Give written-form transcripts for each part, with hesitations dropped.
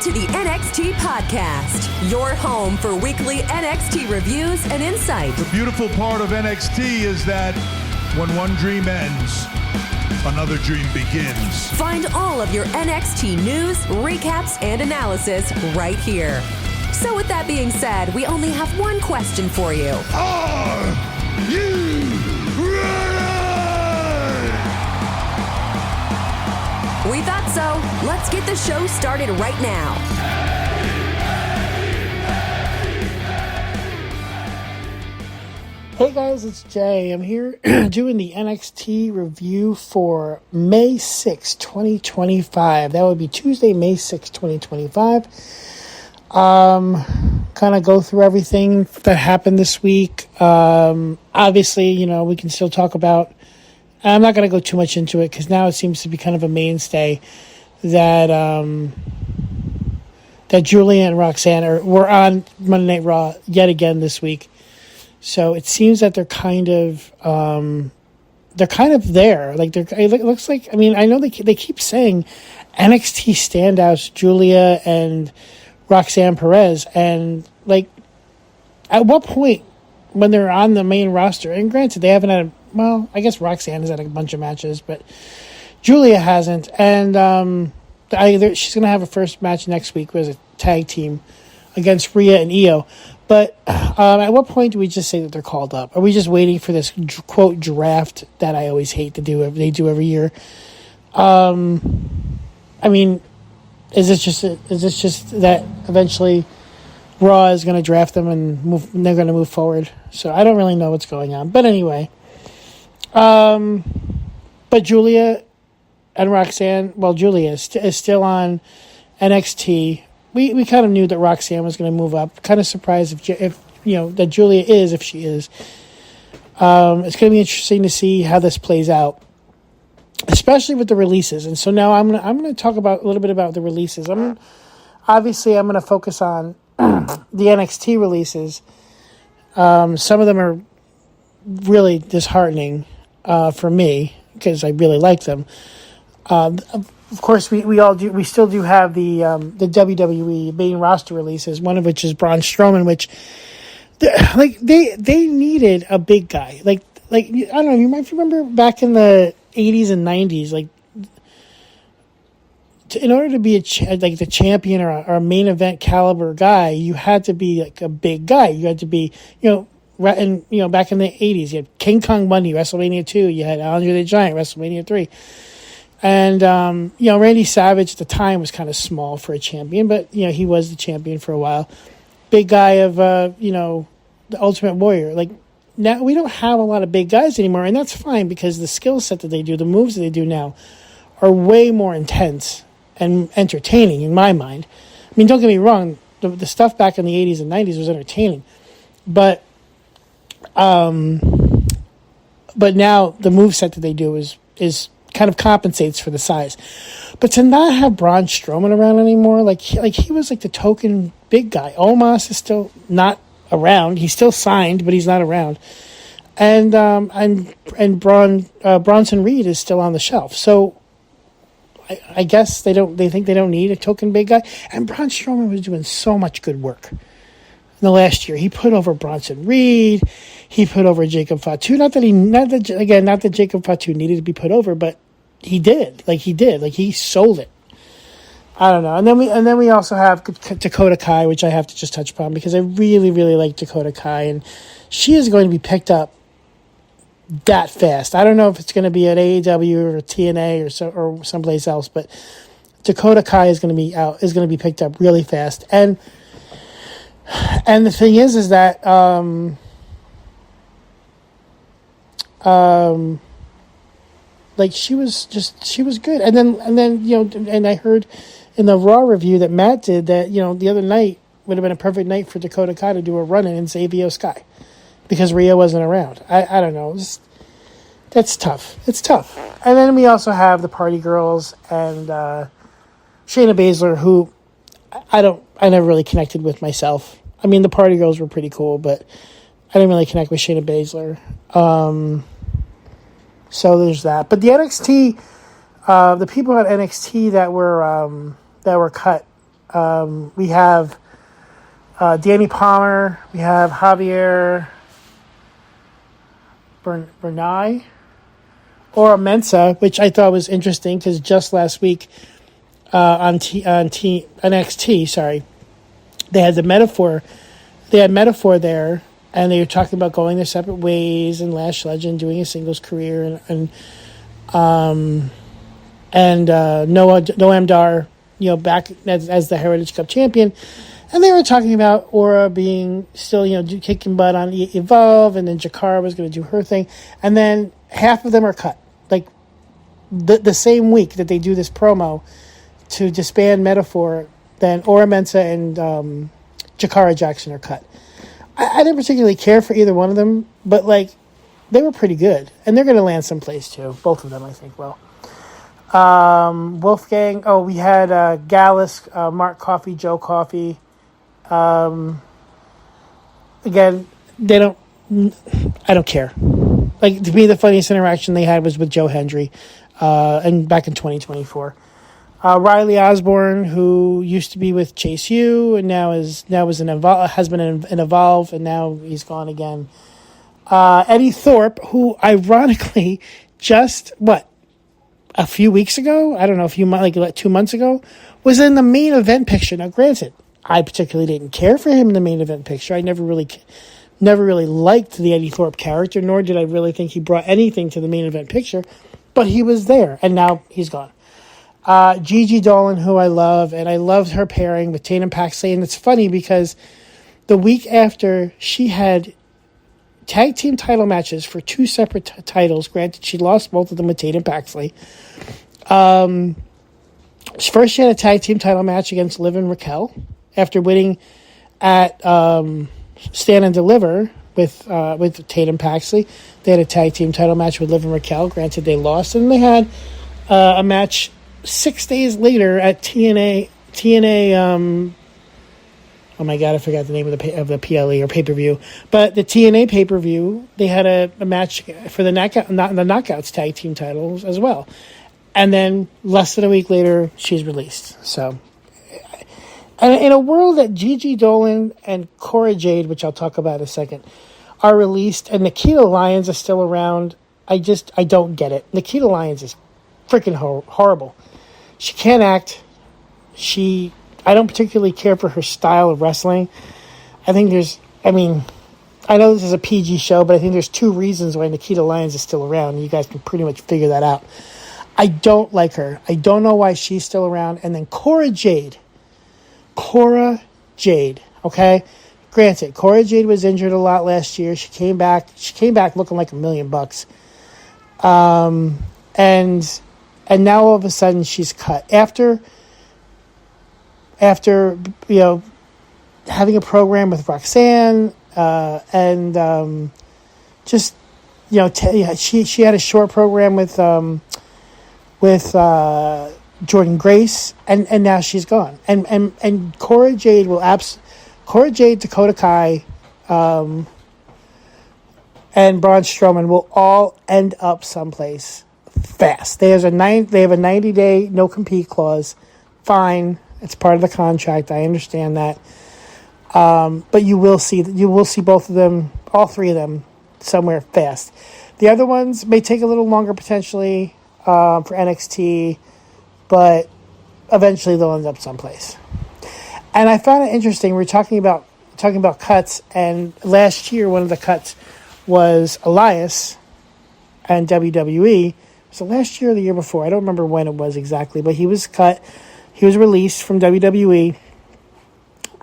to the NXT Podcast, your home for weekly NXT reviews and insight. The beautiful part of NXT is that when one dream ends, another dream begins. Find all of your NXT news, recaps, and analysis right here. So with that being said, we only have one question for you. Are you ready? We thought so. Let's get the show started right now. Hey guys, it's Jay. I'm here doing the NXT review for May 6, 2025. That would be Tuesday, May 6, 2025. Kind of go through everything that happened this week. Obviously, you know, we can still talk about, I'm not going to go too much into it because now it seems to be kind of a mainstay that that Guilia and Roxanne were on Monday Night Raw yet again this week. So it seems that they're kind of there. Like it looks like. I mean, I know they keep saying NXT standouts, Guilia and Roxanne Perez, and like, at what point when they're on the main roster? And granted, they haven't had. Well, I guess Roxanne has had a bunch of matches, but Guilia hasn't. And she's going to have her first match next week as a tag team against Rhea and Io. But at what point do we just say that they're called up? Are we just waiting for this quote draft that I always hate to do? They do every year. I mean, is this just that eventually Raw is going to draft them and they're going to move forward? So I don't really know what's going on. But anyway, but Guilia and Roxanne, well, Guilia is still on NXT. We kind of knew that Roxanne was going to move up. Kind of surprised if you know that Guilia is, if she is. It's going to be interesting to see how this plays out, especially with the releases. And so now I'm going to talk about a little bit about the releases. I'm going to focus on the NXT releases. Some of them are really disheartening for me because I really like them. Of course, we still do have the WWE main roster releases. One of which is Braun Strowman, which they needed a big guy. Like I don't know. You might remember back in the 80s and 90s, like in order to be the champion or a main event caliber guy, you had to be like a big guy. You had to be back in the 80s, you had King Kong Bundy, WrestleMania 2. You had Andre the Giant, WrestleMania 3. And, Randy Savage at the time was kind of small for a champion, but, he was the champion for a while. Big guy of, the Ultimate Warrior. Like, now we don't have a lot of big guys anymore, and that's fine because the skill set that they do, the moves that they do now, are way more intense and entertaining in my mind. I mean, don't get me wrong, the stuff back in the 80s and 90s was entertaining, but now the moveset that they do is kind of compensates for the size. But to not have Braun Strowman around anymore, like he was like the token big guy. Omos is still not around. He's still signed, but he's not around. And Bronson Reed is still on the shelf. So I guess they think they don't need a token big guy. And Braun Strowman was doing so much good work in the last year. He put over Bronson Reed. He put over Jacob Fatu. Not that Jacob Fatu needed to be put over, but he did. Like he sold it. I don't know. And then we also have Dakota Kai, which I have to just touch upon because I really, really like Dakota Kai, and she is going to be picked up that fast. I don't know if it's going to be at AEW or TNA or someplace else, but Dakota Kai is going to be picked up really fast. And the thing is that she was good. And then I heard in the Raw review that Matt did that, the other night would have been a perfect night for Dakota Kai to do a run-in and save Io Sky because Rhea wasn't around. I don't know. That's tough. It's tough. And then we also have the Party Girls and Shayna Baszler, who I never really connected with myself. I mean, the Party Girls were pretty cool, but I didn't really connect with Shayna Baszler. So there's that. But the NXT, the people at NXT that were cut We have Danny Palmer. We have Javier Bernay. Or Mensa, which I thought was interesting because just last week on NXT, they had the Metaphor. They had Metaphor there, and they were talking about going their separate ways, and Lash Legend doing a singles career, and Noam Dar, back as the Heritage Cup champion. And they were talking about Aura being still, kicking butt on Evolve, and then Jakara was going to do her thing, and then half of them are cut. Like the same week that they do this promo to disband Metaphor, then Aura Mensa and Jakara Jackson are cut. I didn't particularly care for either one of them, but they were pretty good, and they're going to land someplace too. Both of them, I think. Well, Wolfgang. Oh, we had Gallus, Mark Coffey, Joe Coffey. Again, I don't care. To me, the funniest interaction they had was with Joe Hendry, and back in 2024. Riley Osborne, who used to be with Chase U, and has been in Evolve, and now he's gone again. Eddie Thorpe, who ironically just a few weeks ago, I don't know, 2 months ago, was in the main event picture. Now, granted, I particularly didn't care for him in the main event picture. I never really liked the Eddie Thorpe character, nor did I really think he brought anything to the main event picture, but he was there, and now he's gone. Gigi Dolan, who I love, and I loved her pairing with Tatum Paxley, and it's funny because the week after she had tag team title matches for two separate titles, granted she lost both of them with Tatum Paxley. First she had a tag team title match against Liv and Raquel after winning at Stand and Deliver with Tatum Paxley. They had a tag team title match with Liv and Raquel. Granted, they lost, and they had a match 6 days later at TNA. Oh my God, I forgot the name of the PLE or pay per view. But the TNA pay per view, they had a match for the Knockouts tag team titles as well. And then less than a week later, she's released. So, in a world that Gigi Dolan and Cora Jade, which I'll talk about in a second, are released, and Nikita Lyons is still around, I don't get it. Nikita Lyons is freaking horrible. She can't act. I don't particularly care for her style of wrestling. I know this is a PG show, but I think there's two reasons why Nikita Lyons is still around. You guys can pretty much figure that out. I don't like her. I don't know why she's still around. And then Cora Jade, okay? Granted, Cora Jade was injured a lot last year. She came back looking like $1 million. And now all of a sudden she's cut. After having a program with Roxanne, she had a short program with Jordynne Grace, and now she's gone. And Cora Jade Dakota Kai, and Braun Strowman will all end up someplace fast. They have a 90-day no compete clause. Fine, it's part of the contract. I understand that. But you will see both of them, all three of them, somewhere fast. The other ones may take a little longer potentially for NXT, but eventually they'll end up someplace. And I found it interesting. We're talking about cuts, and last year one of the cuts was Elias and WWE. Was it last year or the year before? I don't remember when it was exactly, but he was cut. He was released from WWE,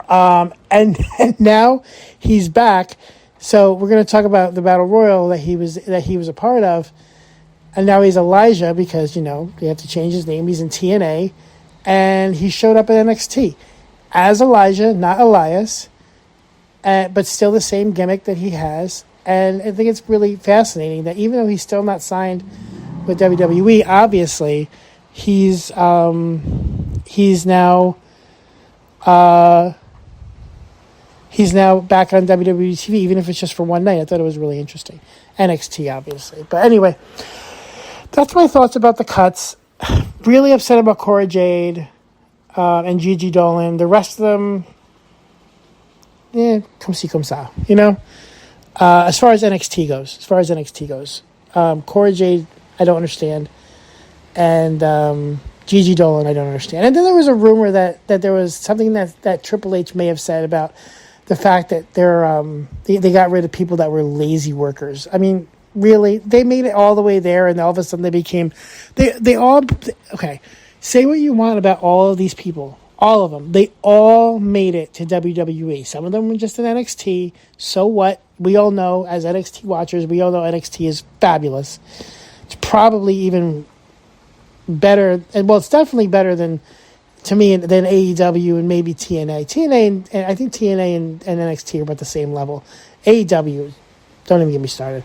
and now he's back. So we're going to talk about the Battle Royal that he was a part of, and now he's Elijah because they have to change his name. He's in TNA, and he showed up at NXT as Elijah, not Elias, but still the same gimmick that he has. And I think it's really fascinating that even though he's still not signed with WWE, obviously he's now back on WWE TV, even if it's just for one night. I thought it was really interesting. NXT, obviously. But anyway, that's my thoughts about the cuts. Really upset about Cora Jade. and Gigi Dolan. The rest of them, come see, come sa. As far as NXT goes, Cora Jade, I don't understand, and Gigi Dolan, I don't understand. And then there was a rumor that there was something that Triple H may have said about the fact that they got rid of people that were lazy workers. I mean, really, they made it all the way there, and all of a sudden they became they all okay. Say what you want about all of these people, all of them. They all made it to WWE. Some of them were just in NXT. So what? We all know, as NXT watchers, we all know NXT is fabulous. It's probably even better, and it's definitely better than AEW and maybe TNA. And I think TNA and NXT are about the same level. AEW, don't even get me started.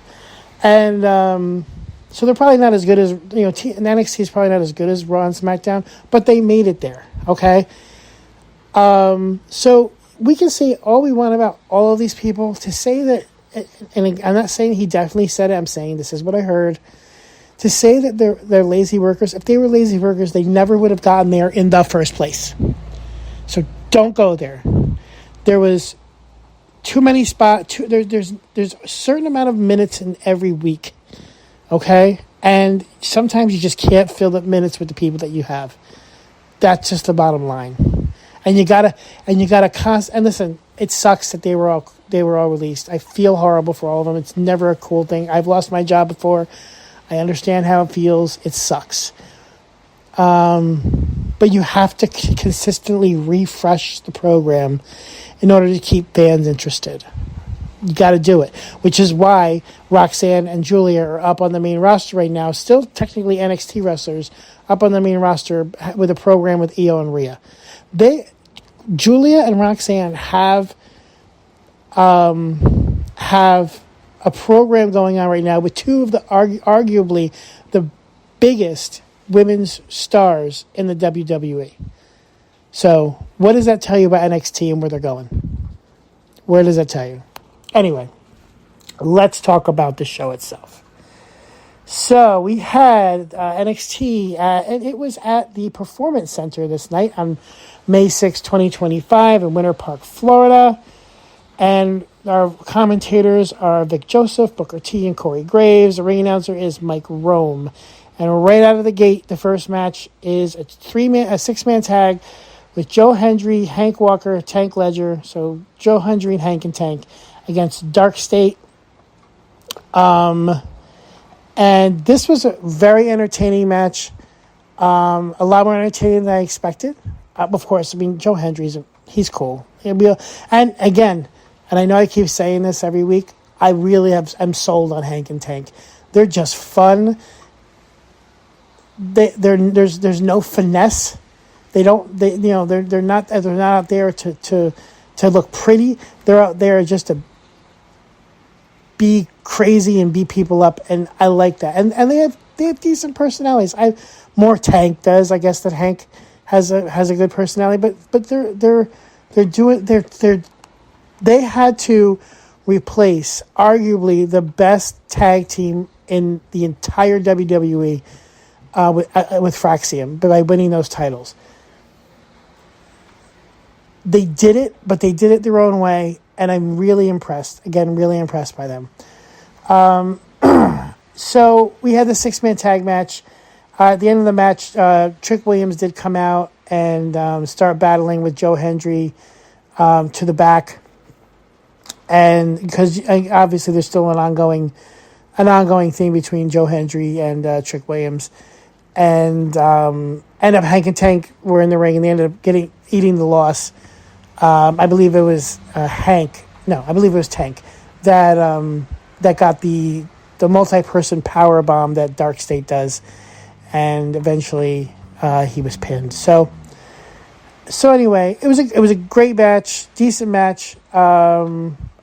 And so they're probably not as good as, and NXT is probably not as good as Raw and SmackDown, but they made it there, okay? So we can say all we want about all of these people. To say that, and I'm not saying he definitely said it, I'm saying this is what I heard. To say that they're lazy workers, if they were lazy workers, they never would have gotten there in the first place. So don't go there. There was too many spots. There's a certain amount of minutes in every week, okay? And sometimes you just can't fill the minutes with the people that you have. That's just the bottom line. And you gotta and listen, it sucks that they were all released. I feel horrible for all of them. It's never a cool thing. I've lost my job before. I understand how it feels. It sucks. But you have to consistently refresh the program in order to keep fans interested. You got to do it, which is why Roxanne and Julia are up on the main roster right now, still technically NXT wrestlers, up on the main roster with a program with Io and Rhea. Julia and Roxanne have a program going on right now with two of the arguably the biggest women's stars in the WWE. So what does that tell you about NXT and where they're going? Where does that tell you? Anyway, let's talk about the show itself. So we had NXT, and it was at the Performance Center this night on May 6, 2025 in Winter Park, Florida. And our commentators are Vic Joseph, Booker T, and Corey Graves. The ring announcer is Mike Rome. And right out of the gate, the first match is a 6-man tag with Joe Hendry, Hank Walker, Tank Ledger. So Joe Hendry and Hank and Tank against Dark State. And this was a very entertaining match. A lot more entertaining than I expected. Of course, I mean, Joe Hendry's he's cool. And again, and I know I keep saying this every week, I really I'm sold on Hank and Tank. They're just fun. There's no finesse. They're not out there to look pretty. They're out there just to be crazy and beat people up, and I like that. And they have decent personalities. More Tank does, I guess, that Hank has a good personality, but they had to replace arguably the best tag team in the entire WWE with Fraxium by winning those titles. They did it, but they did it their own way, and I'm really impressed. Again, really impressed by them. So we had the 6-man tag match. At the end of the match, Trick Williams did come out and start battling with Joe Hendry to the back. And because obviously there's still an ongoing thing between Joe Hendry and Trick Williams. And ended up Hank and Tank were in the ring, and they ended up eating the loss. I believe it was Hank. No, I believe it was Tank that got the multi-person power bomb that Dark State does, and eventually he was pinned. So anyway, it was a great match, decent match.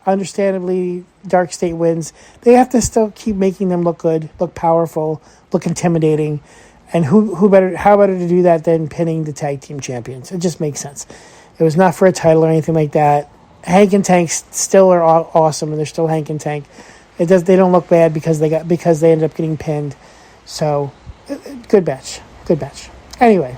Understandably, Dark State wins. They have to still keep making them look good, look powerful, look intimidating, and how better to do that than pinning the tag team champions? It just makes sense. It was not for a title or anything like that. Hank and Tank still are awesome, and they're still Hank and Tank. They don't look bad because they ended up getting pinned. So good match. Anyway,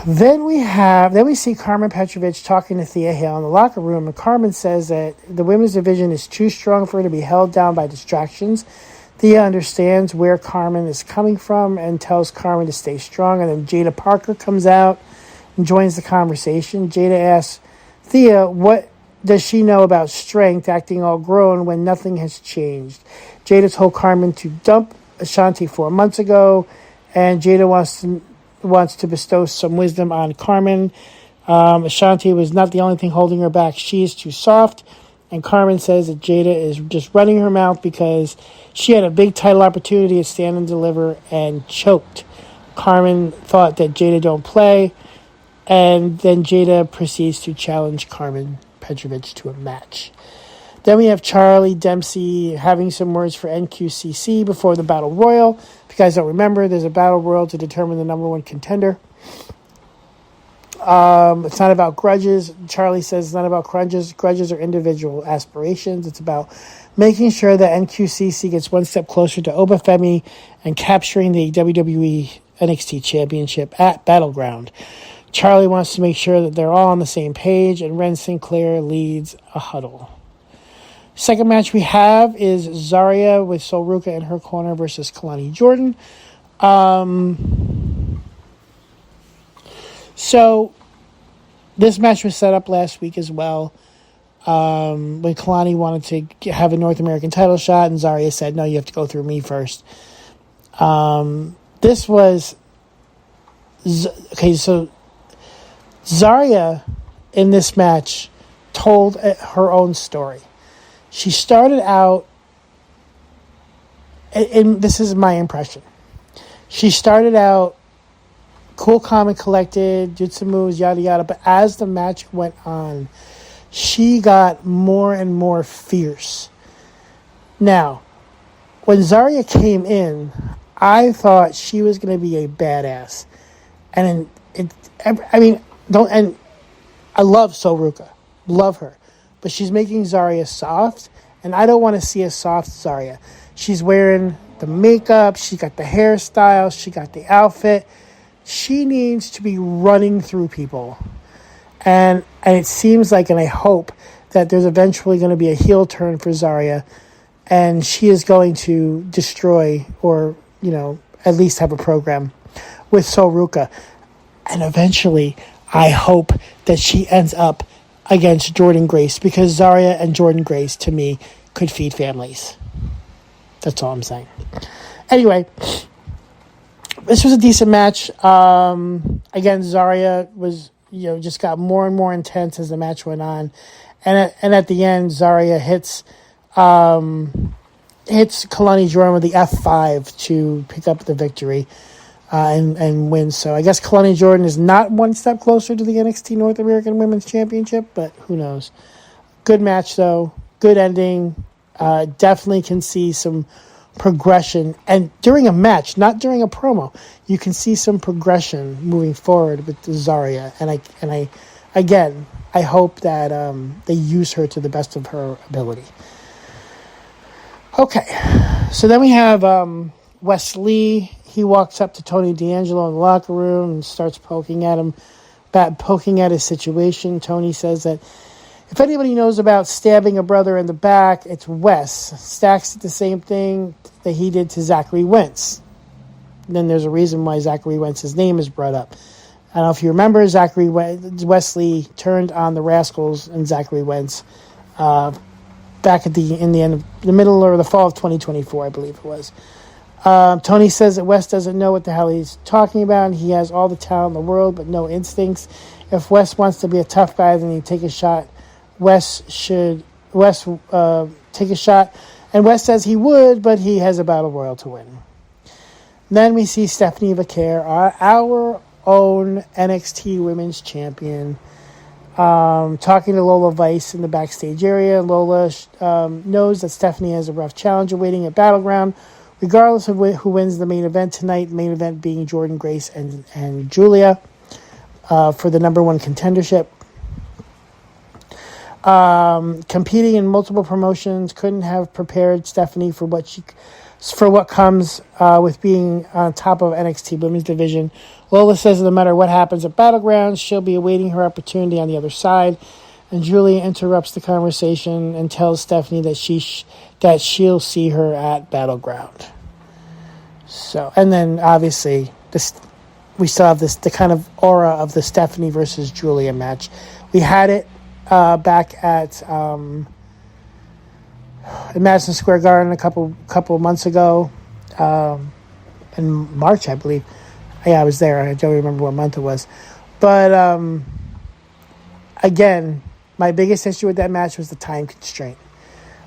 Then we see Carmen Petrovich talking to Thea Hale in the locker room, and Carmen says that the women's division is too strong for her to be held down by distractions. Thea understands where Carmen is coming from and tells Carmen to stay strong, and then Jada Parker comes out and joins the conversation. Jada asks Thea, what does she know about strength, acting all grown when nothing has changed? Jada told Carmen to dump Ashanti 4 months ago, and Jada wants to bestow some wisdom on Carmen. Ashanti was not the only thing holding her back. She is too soft. And Carmen says that Jada is just running her mouth because she had a big title opportunity at Stand and Deliver and choked. Carmen thought that Jada don't play. And then Jada proceeds to challenge Carmen Petrovich to a match. Then we have Charlie Dempsey having some words for NQCC before the Battle Royal. If you guys don't remember, there's a Battle Royal to determine the number one contender. It's not about grudges. Charlie says it's not about grudges. Grudges are individual aspirations. It's about making sure that NQCC gets one step closer to Obafemi and capturing the WWE NXT Championship at Battleground. Charlie wants to make sure that they're all on the same page, and Ren Sinclair leads a huddle. Second match we have is Zarya with Sol Ruca in her corner versus Kalani Jordan. So this match was set up last week as well. When Kalani wanted to have a North American title shot, and Zarya said, no, you have to go through me first. This was... Okay, so Zarya in this match told her own story. She started out, and this is my impression, she started out cool, calm, and collected, did some moves, yada, yada, but as the match went on, she got more and more fierce. Now, when Zarya came in, I thought she was going to be a badass. And I love Sol Ruca, love her. But she's making Zarya soft, and I don't want to see a soft Zarya. She's wearing the makeup, she got the hairstyle, she got the outfit. She needs to be running through people. And it seems like, and I hope, that there's eventually going to be a heel turn for Zarya, and she is going to destroy, or, at least have a program with Sol Ruca. And eventually, I hope that she ends up against Jordynne Grace, because Zarya and Jordynne Grace, to me, could feed families. That's all I'm saying. Anyway, this was a decent match. Again, Zarya was, just got more and more intense as the match went on. And at the end, Zarya hits Kalani Jordan with the F5 to pick up the victory. And win. So I guess Kalani Jordan is not one step closer to the NXT North American Women's Championship, but who knows. Good match, though. Good ending. Definitely can see some progression. And during a match, not during a promo, you can see some progression moving forward with Zarya. And I hope that they use her to the best of her ability. Okay. So then we have Wes Lee. He walks up to Tony D'Angelo in the locker room and starts poking at him, poking at his situation. Tony says that if anybody knows about stabbing a brother in the back, it's Wes. Stacks did the same thing that he did to Zachary Wentz. And then there's a reason why Zachary Wentz's name is brought up. I don't know if you remember, Wesley turned on the Rascals and Zachary Wentz back in the middle or the fall of 2024, I believe it was. Tony says that Wes doesn't know what the hell he's talking about, and he has all the talent in the world but no instincts. If Wes wants to be a tough guy, then he'd take a shot. Wes take a shot, and Wes says he would, but he has a battle royal to win. Then we see Stephanie Vaquer, our own NXT Women's Champion, talking to Lola Vice in the backstage area. Lola knows that Stephanie has a rough challenge awaiting at Battleground, regardless of who wins the main event tonight, the main event being Jordynne Grace and Guilia for the number one contendership. Competing in multiple promotions, couldn't have prepared Stephanie for what for what comes with being on top of NXT Women's Division. Lola says no matter what happens at Battleground, she'll be awaiting her opportunity on the other side. And Julia interrupts the conversation and tells Stephanie that she'll see her at Battleground. So, and then obviously we still have the kind of aura of the Stephanie versus Julia match. We had it back at in Madison Square Garden a couple months ago, in March, I believe. Yeah, I was there. I don't remember what month it was, but again, my biggest issue with that match was the time constraint.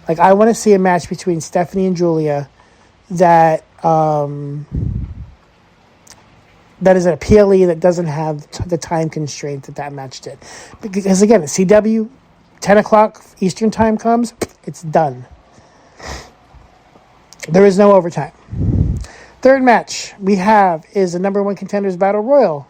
Like, I want to see a match between Stephanie and Julia that is a PLE that doesn't have the time constraint that match did. Because again, at CW, 10 o'clock Eastern time comes, it's done. There is no overtime. Third match we have is the number one contenders battle royal.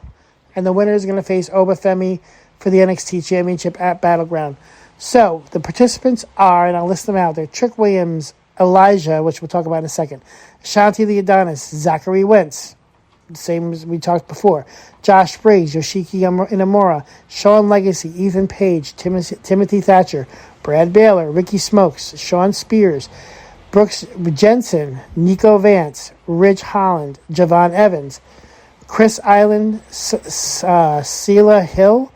And the winner is going to face Obafemi for the NXT Championship at Battleground. So, the participants are, and I'll list them out, they're Trick Williams, Elijah, which we'll talk about in a second, Shanti the Adonis, Zachary Wentz, same as we talked before, Josh Briggs, Yoshiki Inamura, Sean Legacy, Ethan Page, Timothy Thatcher, Brad Baylor, Ricky Smokes, Sean Spears, Brooks Jensen, Nico Vance, Rich Holland, Javon Evans, Chris Island, Sela Hill,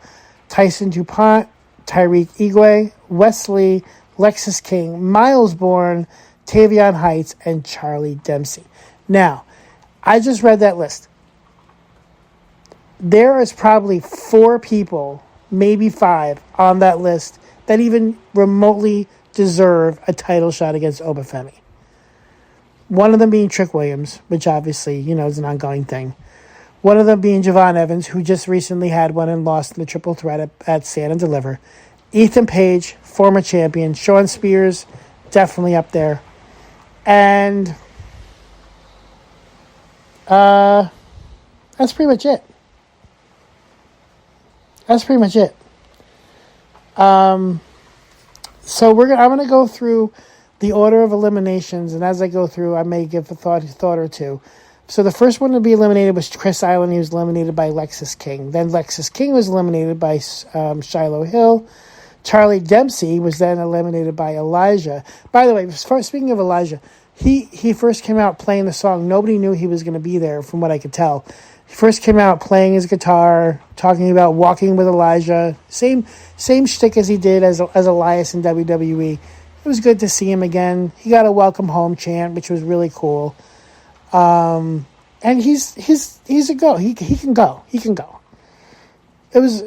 Tyson DuPont, Tyreek Igwe, Wesley, Lexus King, Miles Bourne, Tavion Heights, and Charlie Dempsey. Now, I just read that list. There is probably 4 people, maybe 5, on that list that even remotely deserve a title shot against Obafemi. One of them being Trick Williams, which obviously, is an ongoing thing. One of them being Javon Evans, who just recently had one and lost in the triple threat at Stand and Deliver. Ethan Page, former champion. Sean Spears, definitely up there. And that's pretty much it. So I'm going to go through the order of eliminations, and as I go through, I may give a thought or two. So the first one to be eliminated was Chris Island. He was eliminated by Lexus King. Then Lexus King was eliminated by Shiloh Hill. Charlie Dempsey was then eliminated by Elijah. By the way, speaking of Elijah, he first came out playing the song. Nobody knew he was going to be there, from what I could tell. He first came out playing his guitar, talking about walking with Elijah. Same shtick as he did as Elias in WWE. It was good to see him again. He got a welcome home chant, which was really cool. And he's a go. He can go. It was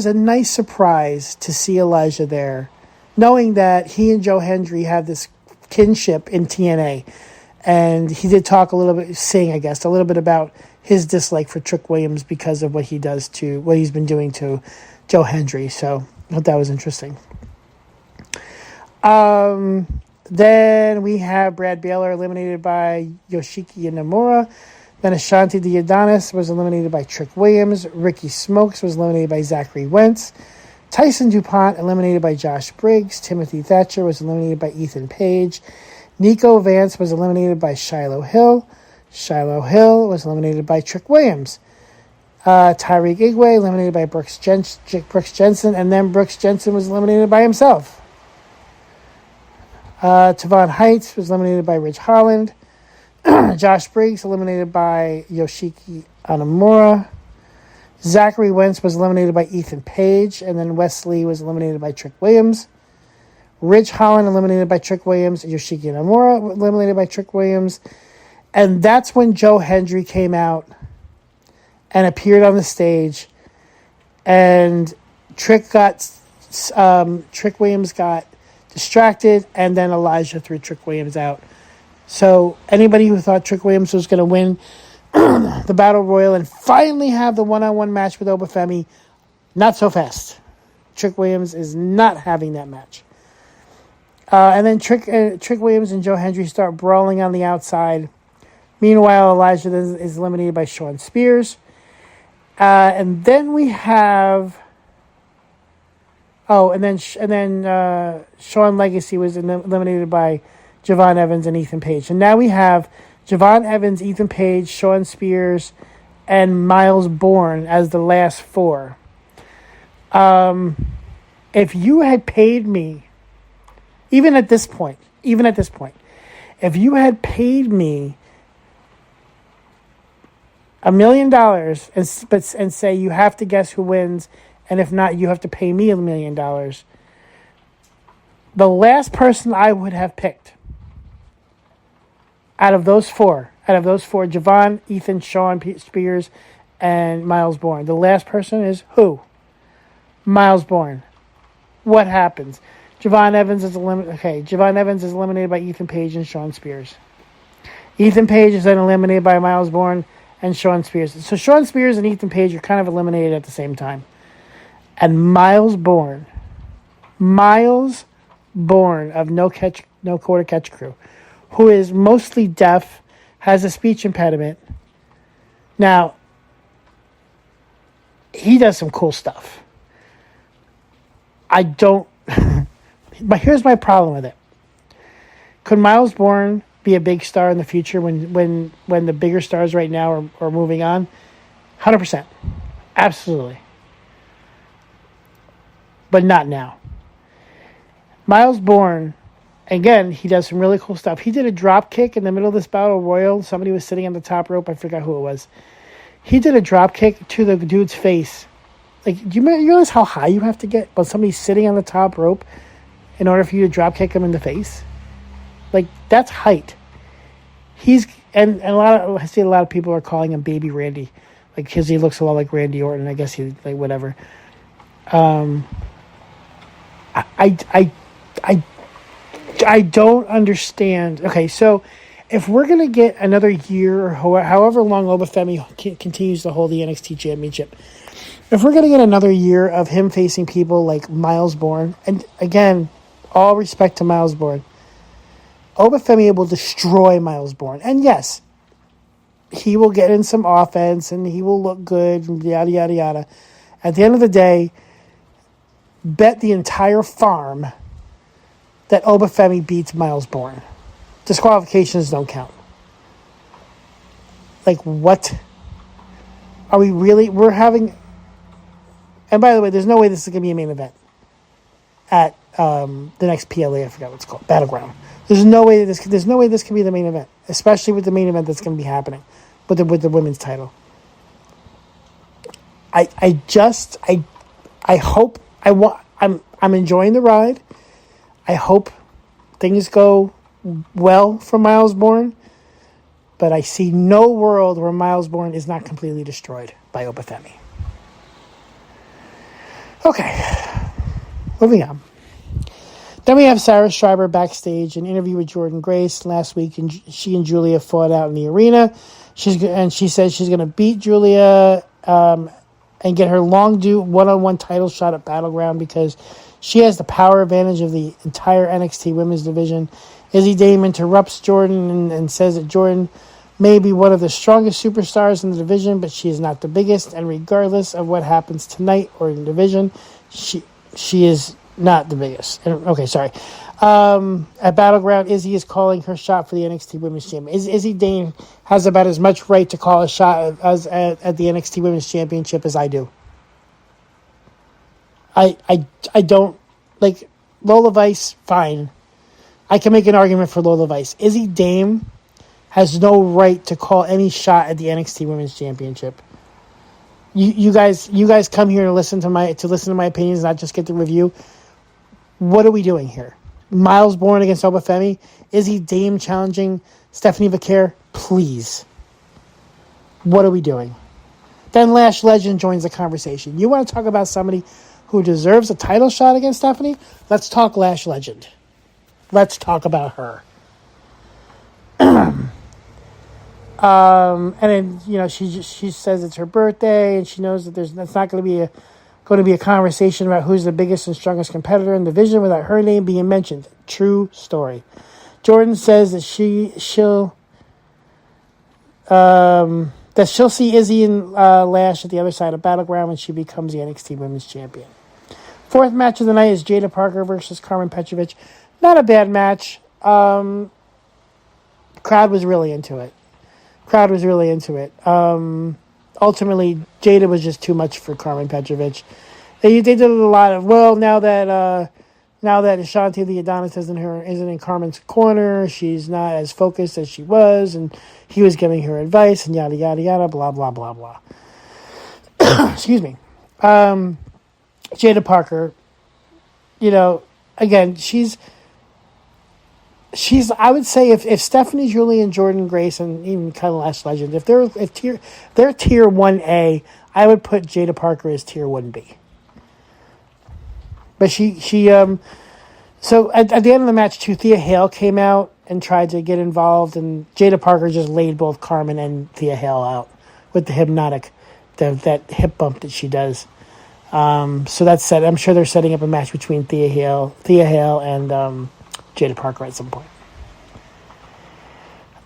a nice surprise to see Elijah there, knowing that he and Joe Hendry have this kinship in TNA. And he did talk a little bit about his dislike for Trick Williams because of what he's been doing to Joe Hendry. So I thought that was interesting. Then we have Brad Baylor eliminated by Yoshiki Inamura. Then Ashanti the Adonis was eliminated by Trick Williams. Ricky Smokes was eliminated by Zachary Wentz. Tyson DuPont eliminated by Josh Briggs. Timothy Thatcher was eliminated by Ethan Page. Nico Vance was eliminated by Shiloh Hill. Shiloh Hill was eliminated by Trick Williams. Tyreek Igwe eliminated by Brooks Jensen. And then Brooks Jensen was eliminated by himself. Tavon Heights was eliminated by Rich Holland. Josh Briggs eliminated by Yoshiki Inamura. Zachary Wentz was eliminated by Ethan Page. And then Wesley was eliminated by Trick Williams. Rich Holland eliminated by Trick Williams. Yoshiki Inamura eliminated by Trick Williams. And that's when Joe Hendry came out and appeared on the stage. And Trick Williams got distracted, and then Elijah threw Trick Williams out. So anybody who thought Trick Williams was going to win the Battle Royal and finally have the one-on-one match with Obafemi, not so fast. Trick Williams is not having that match. And then Trick Williams and Joe Hendry start brawling on the outside. Meanwhile, Elijah is eliminated by Sean Spears. And then we have... and then Sean Legacy was eliminated by Javon Evans, and Ethan Page. And now we have Javon Evans, Ethan Page, Shawn Spears, and Miles Bourne as the last four. If you had paid me, even at this point, if you had paid me $1 million and say you have to guess who wins, and if not, you have to pay me $1 million, the last person I would have picked out of those four, Javon, Ethan, Shawn Spears, and Miles Bourne, the last person is who? Miles Bourne. What happens? Javon Evans is eliminated by Ethan Page and Shawn Spears. Ethan Page is then eliminated by Miles Bourne and Shawn Spears. So Shawn Spears and Ethan Page are kind of eliminated at the same time. And Miles Bourne of No Quarter Catch Crew, who is mostly deaf, has a speech impediment. Now, he does some cool stuff. But here's my problem with it. Could Miles Bourne be a big star in the future when the bigger stars right now are moving on? 100%. Absolutely. But not now. Miles Bourne, again, he does some really cool stuff. He did a drop kick in the middle of this battle royal. Somebody was sitting on the top rope. I forgot who it was. He did a drop kick to the dude's face. Like, do you realize how high you have to get when somebody's sitting on the top rope in order for you to drop kick him in the face? Like, that's height. And I see a lot of people are calling him Baby Randy, like, because he looks a lot like Randy Orton. I guess he, like, whatever. I don't understand. Okay, so if we're going to get another year or however long Obafemi continues to hold the NXT Championship, if we're going to get another year of him facing people like Miles Bourne, and again, all respect to Miles Bourne, Obafemi will destroy Miles Bourne. And yes, he will get in some offense and he will look good and yada, yada, yada. At the end of the day, bet the entire farm that Obafemi beats Miles Bourne. Disqualifications don't count. Like, what? Are we really? We're having... And by the way, there's no way this is going to be a main event at the next PLA. I forgot what it's called. Battleground. There's no way this can be the main event, especially with the main event that's going to be happening with the women's title. I'm enjoying the ride. I hope things go well for Miles Bourne, but I see no world where Miles Bourne is not completely destroyed by Obafemi. Okay, moving on. Then we have Sarah Schreiber backstage, an interview with Jordynne Grace last week, and she and Julia fought out in the arena. She says she's going to beat Julia and get her long due one-on-one title shot at Battleground because she has the power advantage of the entire NXT women's division. Izzy Dame interrupts Jordynne and says that Jordynne may be one of the strongest superstars in the division, but she is not the biggest, and regardless of what happens tonight or in the division, she is not the biggest. Okay, sorry. At Battleground, Izzy is calling her shot for the NXT Women's Championship. Izzy Dane has about as much right to call a shot at the NXT Women's Championship as I do. I don't... Like, Lola Vice, fine. I can make an argument for Lola Vice. Izzy Dame has no right to call any shot at the NXT Women's Championship. You guys come here to listen to my opinions, not just get the review. What are we doing here? Miles Bourne against Obafemi? Izzy Dame challenging Stephanie Vaquer? Please. What are we doing? Then Lash Legend joins the conversation. You want to talk about somebody who deserves a title shot against Stephanie? Let's talk Lash Legend. Let's talk about her. And then, she says it's her birthday, and she knows that that's not going to be a conversation about who's the biggest and strongest competitor in the division without her name being mentioned. True story. Jordynne says that she'll see Izzy and Lash at the other side of Battleground when she becomes the NXT Women's Champion. Fourth match of the night is Jada Parker versus Carmen Petrovic. Not a bad match. Crowd was really into it. Ultimately, Jada was just too much for Carmen Petrovic. They did a lot of, now that Ashanti the Adonis isn't in Carmen's corner, she's not as focused as she was, and he was giving her advice and yada yada yada, blah blah blah blah. Excuse me. Jada Parker, again, she's I would say if Stephanie, Julie, and Jordynne Grace, and even kind of Last Legend, if they're tier 1A, I would put Jada Parker as tier 1B. But so at the end of the match too, Thea Hale came out and tried to get involved, and Jada Parker just laid both Carmen and Thea Hale out with the hypnotic, that hip bump that she does. So that's set. I'm sure they're setting up a match between Thea Hale and Jada Parker at some point.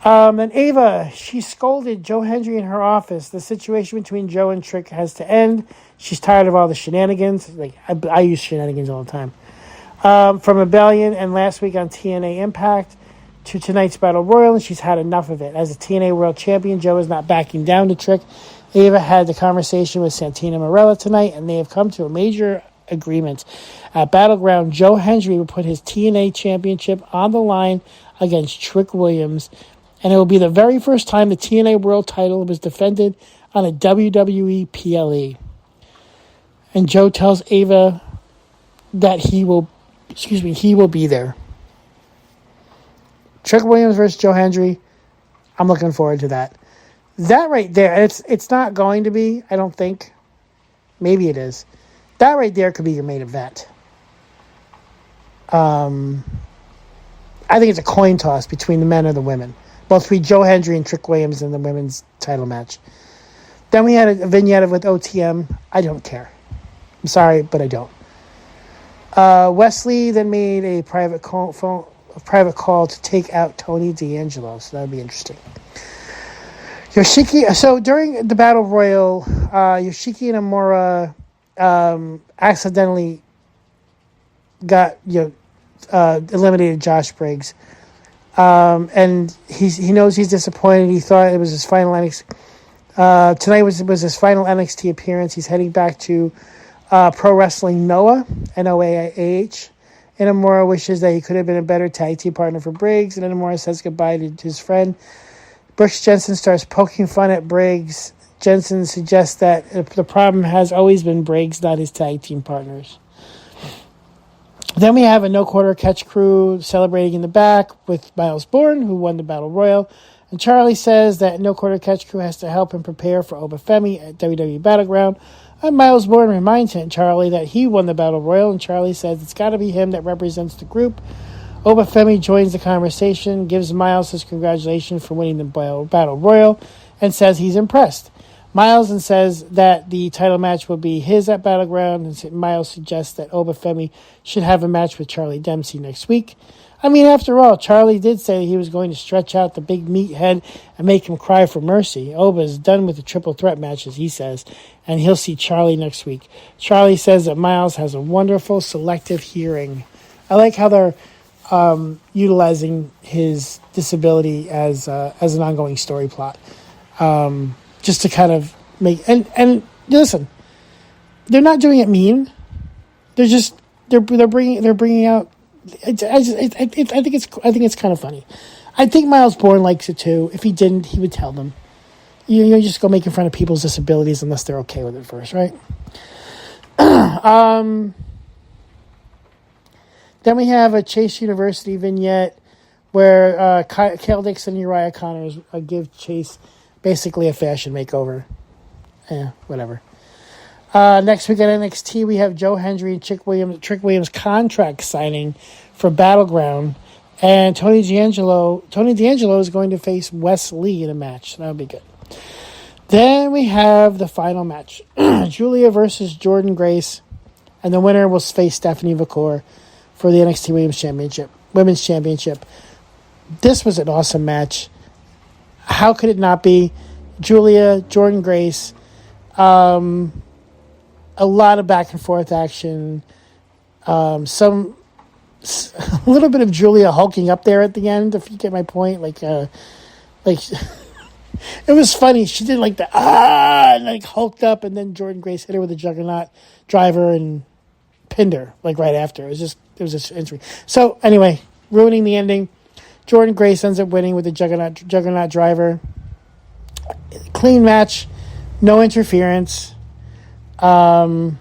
And Ava, she scolded Joe Hendry in her office. The situation between Joe and Trick has to end. She's tired of all the shenanigans. Like I use shenanigans all the time. From Rebellion and last week on TNA Impact to tonight's Battle Royal, and she's had enough of it. As a TNA World Champion, Joe is not backing down to Trick. Ava had the conversation with Santina Marella tonight, and they have come to a major agreement. At Battleground, Joe Hendry will put his TNA Championship on the line against Trick Williams, and it will be the very first time the TNA World title was defended on a WWE PLE. And Joe tells Ava that he will be there. Trick Williams versus Joe Hendry. I'm looking forward to that. That right there, it's not going to be, I don't think. Maybe it is. That right there could be your main event. I think it's a coin toss between the men and the women. Both between Joe Hendry and Trick Williams in the women's title match. Then we had a vignette with OTM. I don't care. I'm sorry, but I don't. Wesley then made a private call to take out Tony D'Angelo, so that would be interesting. Yoshiki. So during the Battle Royal, Yoshiki and Amora accidentally got eliminated Josh Briggs, and he knows he's disappointed. He thought it was his final NXT. Tonight was his final NXT appearance. He's heading back to Pro Wrestling Noah, NOAH. Inamura wishes that he could have been a better tag team partner for Briggs, and Inamura says goodbye to his friend. Brooks Jensen starts poking fun at Briggs. Jensen suggests that the problem has always been Briggs, not his tag team partners. Then we have a no-quarter catch crew celebrating in the back with Miles Bourne, who won the Battle Royal. And Charlie says that no-quarter catch crew has to help him prepare for Obafemi at WWE Battleground. And Miles Bourne reminds Charlie that he won the Battle Royal, and Charlie says it's got to be him that represents the group. Obafemi joins the conversation, gives Miles his congratulations for winning the Battle Royal, and says he's impressed. Miles and says that the title match will be his at Battleground, and Miles suggests that Obafemi should have a match with Charlie Dempsey next week. I mean, after all, Charlie did say he was going to stretch out the big meathead and make him cry for mercy. Oba's done with the triple threat matches, he says, and he'll see Charlie next week. Charlie says that Miles has a wonderful selective hearing. I like how they're utilizing his disability as an ongoing story plot, just to kind of make and listen. They're not doing it mean. They're bringing out. I think it's kind of funny. I think Miles Bourne likes it too. If he didn't, he would tell them. You just go making fun of people's disabilities unless they're okay with it first, right? Then we have a Chase University vignette where Kale Dixon and Uriah Connors give Chase basically a fashion makeover. Whatever. Next week at NXT, we have Joe Hendry and Trick Williams contract signing for Battleground, and Tony D'Angelo is going to face Wes Lee in a match. That'll be good. Then we have the final match: Julia versus Jordynne Grace, and the winner will face Stephanie Vaquer for the NXT Women's Championship. This was an awesome match. How could it not be? Julia, Jordynne Grace. A lot of back and forth action. Some a little bit of Julia hulking up there at the end, if you get my point. Like it was funny. She did like the and like hulked up, and then Jordynne Grace hit her with a juggernaut driver and pinned her like right after. It was just interesting. So anyway, ruining the ending. Jordynne Grace ends up winning with the juggernaut driver. Clean match, no interference. It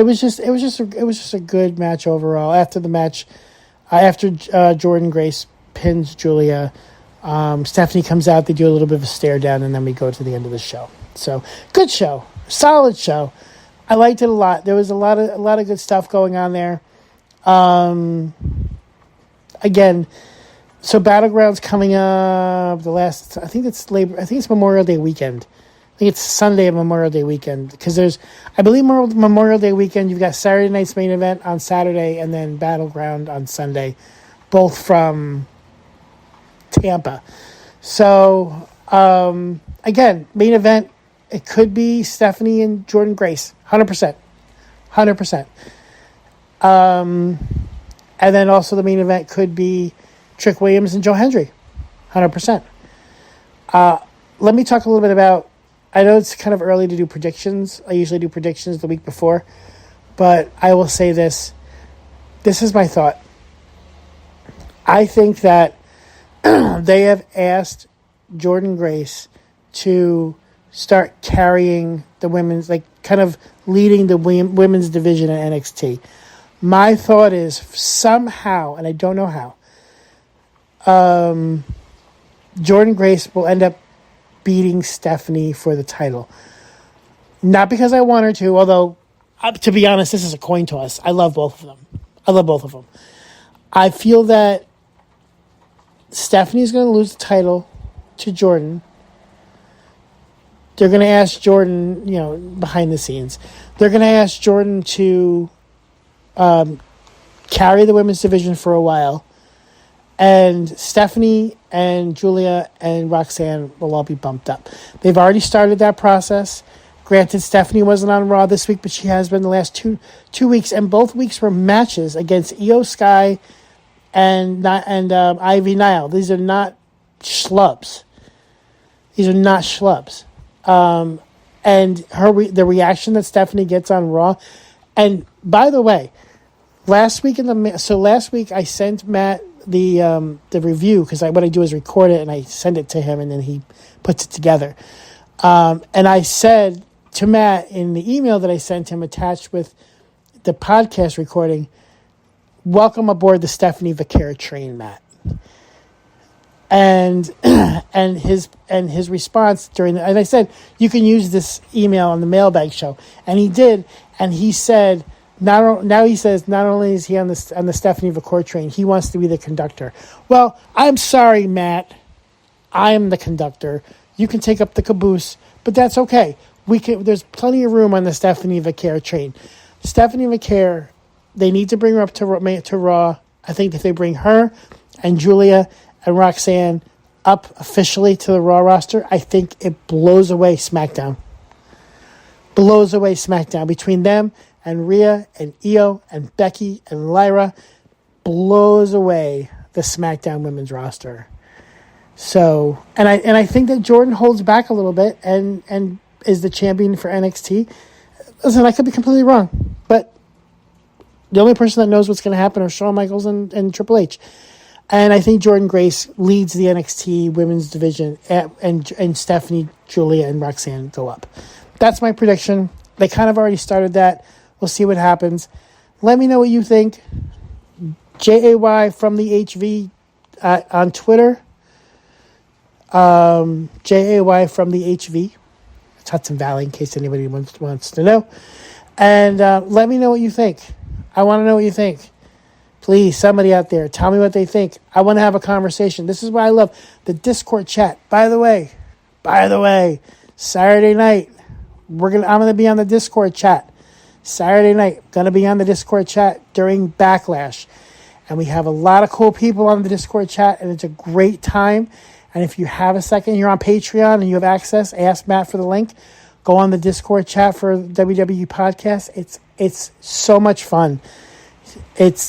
was just a good match overall. After the match, after Jordynne Grace pins Julia, Stephanie comes out. They do a little bit of a stare down, and then we go to the end of the show. So good show, solid show. I liked it a lot. There was a lot of good stuff going on there. Again, so Battleground's coming up. I think it's Memorial Day weekend. I think it's Sunday of Memorial Day weekend, because I believe Memorial Day weekend, you've got Saturday night's main event on Saturday and then Battleground on Sunday, both from Tampa. So, again, main event, it could be Stephanie and Jordynne Grace, 100%. 100%. And then also the main event could be Trick Williams and Joe Hendry, 100%. Let me talk a little bit about, I know it's kind of early to do predictions. I usually do predictions the week before, but I will say this. This is my thought. I think that they have asked Jordynne Grace to start carrying the women's, like kind of leading the women's division at NXT. My thought is somehow, and I don't know how, Jordynne Grace will end up beating Stephanie for the title. Not because I want her to, although, to be honest, this is a coin toss. I love both of them. I feel that Stephanie's going to lose the title to Jordynne. They're going to ask Jordynne, behind the scenes, they're going to ask Jordynne to carry the women's division for a while. And Stephanie and Julia and Roxanne will all be bumped up. They've already started that process. Granted, Stephanie wasn't on Raw this week, but she has been the last two weeks, and both weeks were matches against Io Sky and Ivy Nile. These are not schlubs. And the reaction that Stephanie gets on Raw. And by the way, last week I sent Matt the review, because what I do is record it and I send it to him and then he puts it together. And I said to Matt in the email that I sent him attached with the podcast recording, welcome aboard the Stephanie Vaquer train, Matt. And his response and I said, you can use this email on the mailbag show, and he did, and he said, not only is he on the Stephanie Vaquer train, he wants to be the conductor. Well, I'm sorry, Matt, I am the conductor. You can take up the caboose, but that's okay. There's plenty of room on the Stephanie Vaquer train. Stephanie Vaquer, they need to bring her up to Raw. I think if they bring her and Julia and Roxanne up officially to the Raw roster, I think it blows away SmackDown. Between them and Rhea and Io and Becky and Lyra, blows away the SmackDown women's roster. So, and I think that Jordynne holds back a little bit and is the champion for NXT. Listen, I could be completely wrong, but the only person that knows what's going to happen are Shawn Michaels and Triple H. And I think Jordynne Grace leads the NXT women's division, and Stephanie, Julia, and Roxanne go up. That's my prediction. They kind of already started that. We'll see what happens. Let me know what you think. JAY from the HV on Twitter. JAY from the HV. It's Hudson Valley, in case anybody wants to know. And let me know what you think. I want to know what you think. Please, somebody out there, tell me what they think. I want to have a conversation. This is why I love the Discord chat. By the way, Saturday night, I'm gonna be on the Discord chat. Saturday night, gonna be on the Discord chat during Backlash, and we have a lot of cool people on the Discord chat, and it's a great time. And if you have a second, you're on Patreon and you have access, ask Matt for the link. Go on the Discord chat for WWE Podcast. It's so much fun.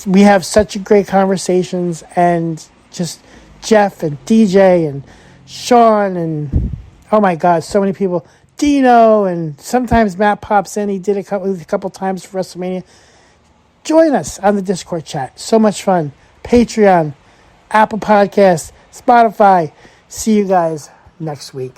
We have such great conversations, and just Jeff and DJ and Sean and oh my God, so many people. Dino, and sometimes Matt pops in. He did a couple times for WrestleMania. Join us on the Discord chat. So much fun. Patreon, Apple Podcasts, Spotify. See you guys next week.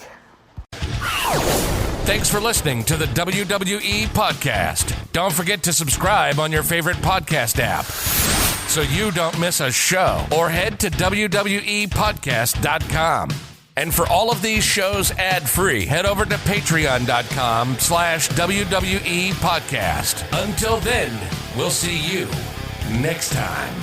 Thanks for listening to the WWE Podcast. Don't forget to subscribe on your favorite podcast app so you don't miss a show, or head to WWEpodcast.com. And for all of these shows ad-free, head over to patreon.com/WWE Podcast. Until then, we'll see you next time.